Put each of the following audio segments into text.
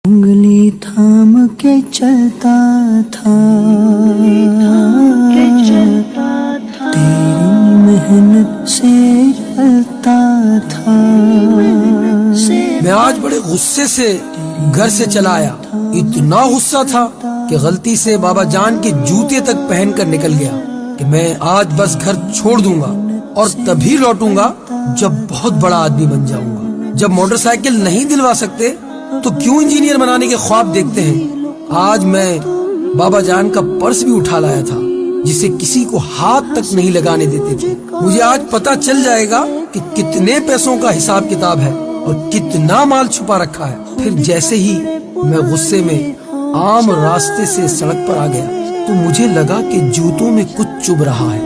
انگلی تھام کے چلتا تھا تیری محنت سے چلتا تھا. میں آج بڑے غصے سے گھر سے چلا آیا. اتنا غصہ تھا کہ غلطی سے بابا جان کے جوتے تک پہن کر نکل گیا کہ میں آج بس گھر چھوڑ دوں گا اور تبھی لوٹوں گا جب بہت بڑا آدمی بن جاؤں گا. جب موٹر سائیکل نہیں دلوا سکتے تو کیوں انجینئر بنانے کے خواب دیکھتے ہیں. آج میں بابا جان کا پرس بھی اٹھا لایا تھا جسے کسی کو ہاتھ تک نہیں لگانے دیتے تھے. مجھے آج پتا چل جائے گا کہ کتنے پیسوں کا حساب کتاب ہے اور کتنا مال چھپا رکھا ہے. پھر جیسے ہی میں غصے میں عام راستے سے سڑک پر آ گیا تو مجھے لگا کہ جوتوں میں کچھ چبھ رہا ہے.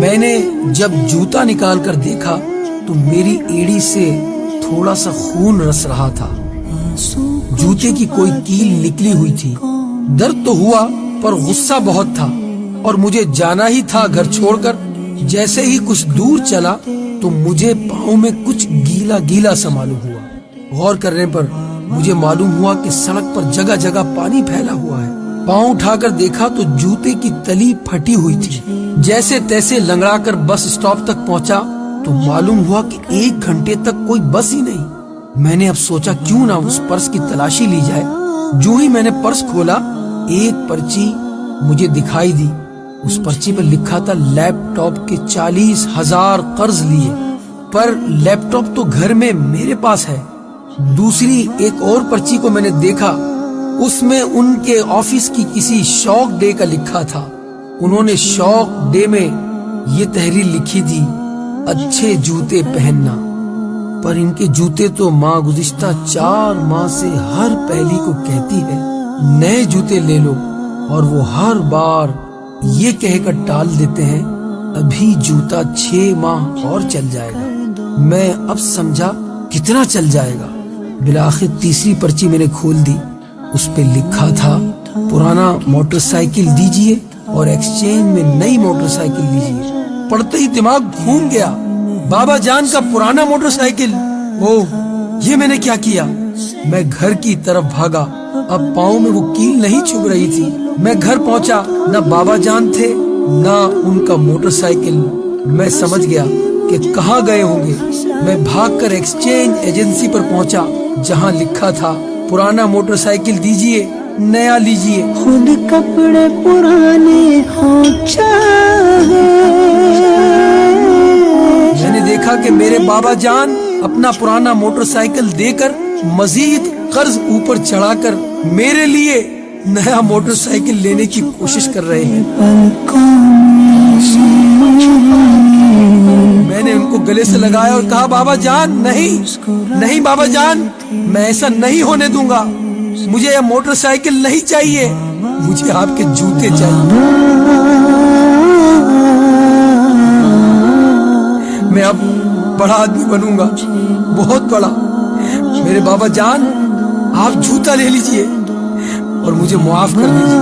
میں نے جب جوتا نکال کر دیکھا تو میری ایڑی سے تھوڑا سا خون رس رہا تھا. جوتے کی کوئی کیل نکلی ہوئی تھی. درد تو ہوا پر غصہ بہت تھا اور مجھے جانا ہی تھا گھر چھوڑ کر. جیسے ہی کچھ دور چلا تو مجھے پاؤں میں کچھ گیلا گیلا سا معلوم ہوا. غور کرنے پر مجھے معلوم ہوا کہ سڑک پر جگہ جگہ پانی پھیلا ہوا ہے. پاؤں اٹھا کر دیکھا تو جوتے کی تلی پھٹی ہوئی تھی. جیسے تیسے لنگڑا کر بس اسٹاپ تک پہنچا تو معلوم ہوا کہ 1 گھنٹے تک کوئی بس ہی نہیں. میں نے اب سوچا کیوں نہ اس پرس کی تلاشی لی جائے. جو ہی میں نے پرس کھولا ایک پرچی مجھے دکھائی دی. اس پرچی پر لکھا تھا لیپ ٹاپ کے 40,000 قرض لیے. پر لیپ ٹاپ تو گھر میں میرے پاس ہے. دوسری ایک اور پرچی کو میں نے دیکھا. اس میں ان کے آفس کی کسی شوق ڈے کا لکھا تھا. انہوں نے شوق ڈے میں یہ تحریر لکھی تھی اچھے جوتے پہننا. پر ان کے جوتے تو ماں گزشتہ 4 ماہ سے ہر پہلی کو کہتی ہے نئے جوتے لے لو اور وہ ہر بار یہ کہہ کر ٹال دیتے ہیں ابھی جوتا 6 ماہ اور چل جائے گا. میں اب سمجھا کتنا چل جائے گا. بالآخر تیسری پرچی میں نے کھول دی. اس پہ لکھا تھا پرانا موٹر سائیکل دیجئے اور ایکسچینج میں نئی موٹر سائیکل لیجئے. پڑھتے ہی دماغ گھوم گیا. بابا جان کا پرانا موٹر سائیکل. یہ میں نے کیا کیا. میں گھر کی طرف بھاگا. اب پاؤں میں وہ کیل نہیں چھپ رہی تھی. میں گھر پہنچا نہ بابا جان تھے نہ ان کا موٹر سائیکل. میں سمجھ گیا کہ کہاں گئے ہوں گے. میں بھاگ کر ایکسچینج ایجنسی پر پہنچا جہاں لکھا تھا پرانا موٹر سائیکل دیجئے نیا لیجئے. خود کپڑے پرانے ہو چاہے. میں نے دیکھا کہ میرے بابا جان اپنا پرانا موٹر سائیکل دے کر مزید قرض اوپر چڑھا کر میرے لیے نیا موٹر سائیکل لینے کی کوشش کر رہے ہیں. میں نے ان کو گلے سے لگایا اور کہا بابا جان نہیں بابا جان میں ایسا نہیں ہونے دوں گا. مجھے یہ موٹر سائیکل نہیں چاہیے. مجھے آپ کے جوتے چاہیے. میں اب بڑا آدمی بنوں گا بہت بڑا. میرے بابا جان آپ جوتا لے لیجئے اور مجھے معاف کر دیجئے.